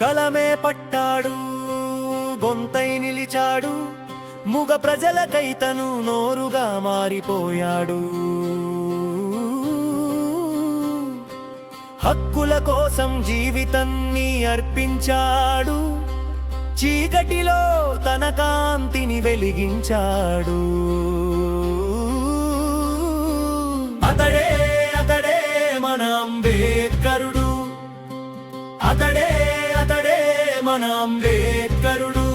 కలమే పట్టాడు, గొంతై నిలిచాడు, ముగ ప్రజలకైతను నోరుగా మారిపోయాడు. హక్కుల కోసం జీవితాన్ని అర్పించాడు, చీకటిలో తన కాంతిని వెలిగించాడు. అతడే అతడే మన అంబేద్కరుడు, అతడే అతడే మన అంబేద్కరుడు.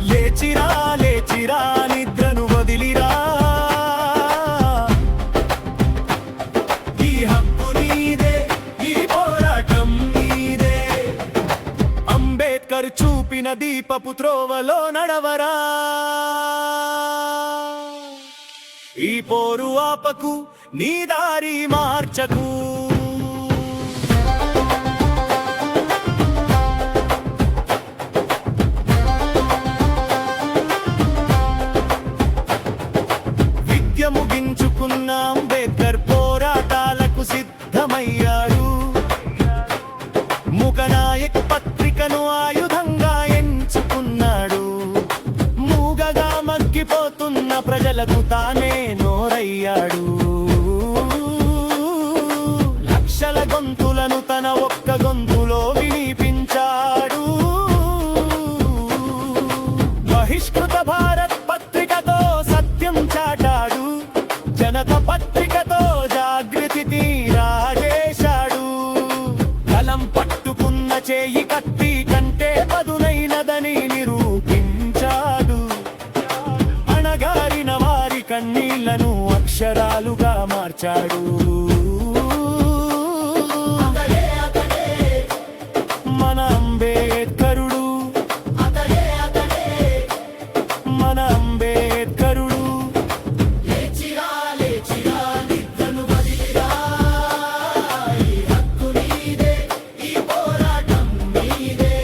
లేచిరా లేచిరా నిద్రను వదిలిరా, ఈ హక్కు నీదే, ఈ పోరాటం నీదే. అంబేద్కర్ చూపిన దీపపు త్రోవలో నడవరా, ఈ పోరు ఆపకు, నీ దారి మార్చకు. విద్య ముగించుకున్న అంబేద్కర్ పోరాటాలకు సిద్ధమయ్యాడు. ముఖనాయక్ పత్రికను ఆయుధంగా ఎంచుకున్నాడు. మూగగా మగ్గిపోతున్న ప్రజలకు తానే నోరయ్యాడు. లక్షల గొంతులను తన ఒక్క గొంతులో వినిపించాడు. బహిష్కృత భారత్ పత్రికతో సత్యం చాటాడు. జనత పత్రికతో జాగృతిని రాజేశాడు. కలం పట్టుకున్న చేయి కత్తి కంటే పదునైనదని నిరూపించాడు. అణగారిన వారి కన్నీళ్లను అక్షరాలుగా మార్చాడు. మన అంబేద్కరుడు, మన అంబేద్కరుడు. లేచిరా లేచిరా నిద్రను వదిలిరా, ఈ హక్కు నీదే, ఈ పోరాటం నీదే.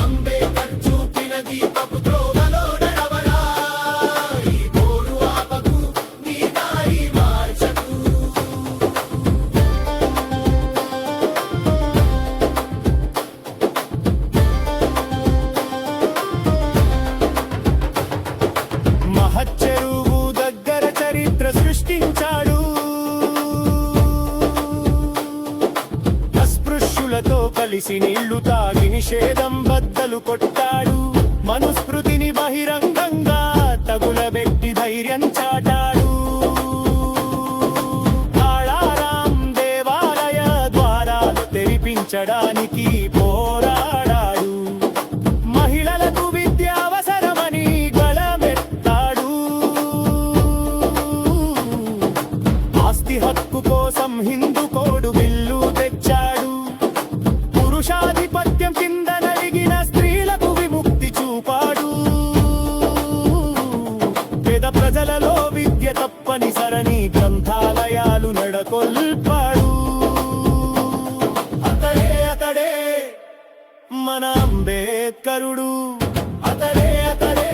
అంబేద్కర్ చూపిన దీపపు త్రోవలో నడవరా, ఈ పోరు ఆపకు, నీ దారి మార్చకు. మహచ్చెరువు దగ్గర చరిత్ర సృష్టించాడు. అస్పృశ్యులతో కలిసి నీళ్లు తాగి నిషేధం బద్దలు కొట్టాడు. మనుస్మృతిని బహిరంగంగా తగులబెట్టి ధైర్యం చాటాడు. కాళారాం దేవాలయ ద్వారాలు తెరిపించడానికి పోరాడాడు. మహిళలకు విద్య అవసరమని గళమెత్తాడు. ఆస్తి హక్కు కోసం హిందూ కోడు బిల్లు తెచ్చాడు. పురుషాధిపత్యం కింద నలిగిన స్త్రీలకు విముక్తి చూపాడు. పేద ప్రజలలో విద్య తప్పనిసరని గ్రంథాలయాలు నెలకొల్పాడు. అతడే అతడే మన అంబేద్కరుడు, అతడే అతడే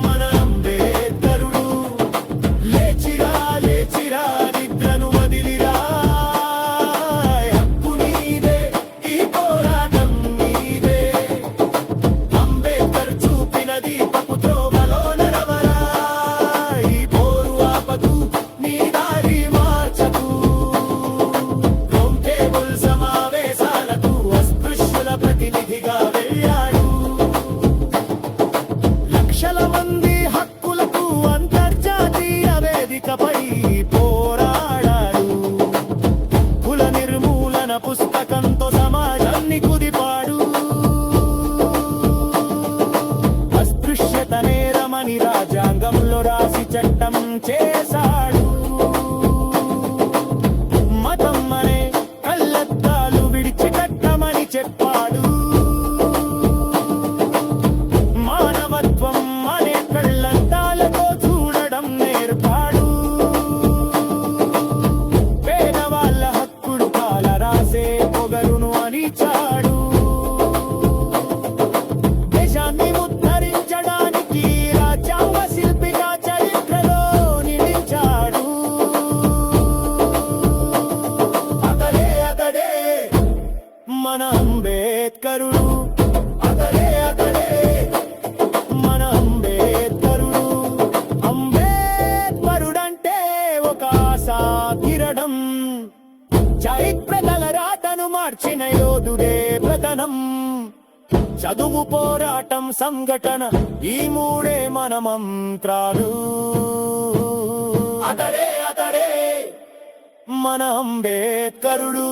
మన అంబేద్కరుడు. లేచిరా లేచిరా నిద్రను వదిలిరా, హక్కు నీదే, ఈ పోరాటం నీదే. అంబేద్కర్ చూపిన దీపపు త్రోవలో నడవరా, ఈ పోరు ఆపకు, నీ దారి మార్చకు. రౌండ్ టేబుల్ సమావేశాలకు అస్పృశ్యుల ప్రతినిధిగా వెళ్ళాడు. లక్షల మంది హక్కులకు అంతర్జాతీయ వేదికపై పోరాడాడు. కుల నిర్మూలన పుస్తకంతో సమాజాన్ని కుదిపాడు. అస్పృశ్యత నేరమని రాజ్యాంగంలో రాసి చట్టం చేశాడు. మతం అనే కళ్ళద్దాలు విడిచిపెట్టమని చెప్పాడు. మానవత్వం అనే కళ్ళద్దాలతో చూడడం నేర్పాడు. పేదవాళ్ళ హక్కులు కాల రాసే పొగరును అనిచాడు. దేశాన్ని ఉద్ధరించడానికి రాజ్యాంగ శిల్పిగా చరిత్రలో నిలిచాడు. మార్చిన యోధుడే ప్రధానం. చదువు, పోరాటం, సంఘటన, ఈ మూడే మన మంత్రాలు. అతడే మన అంబేద్కరుడు.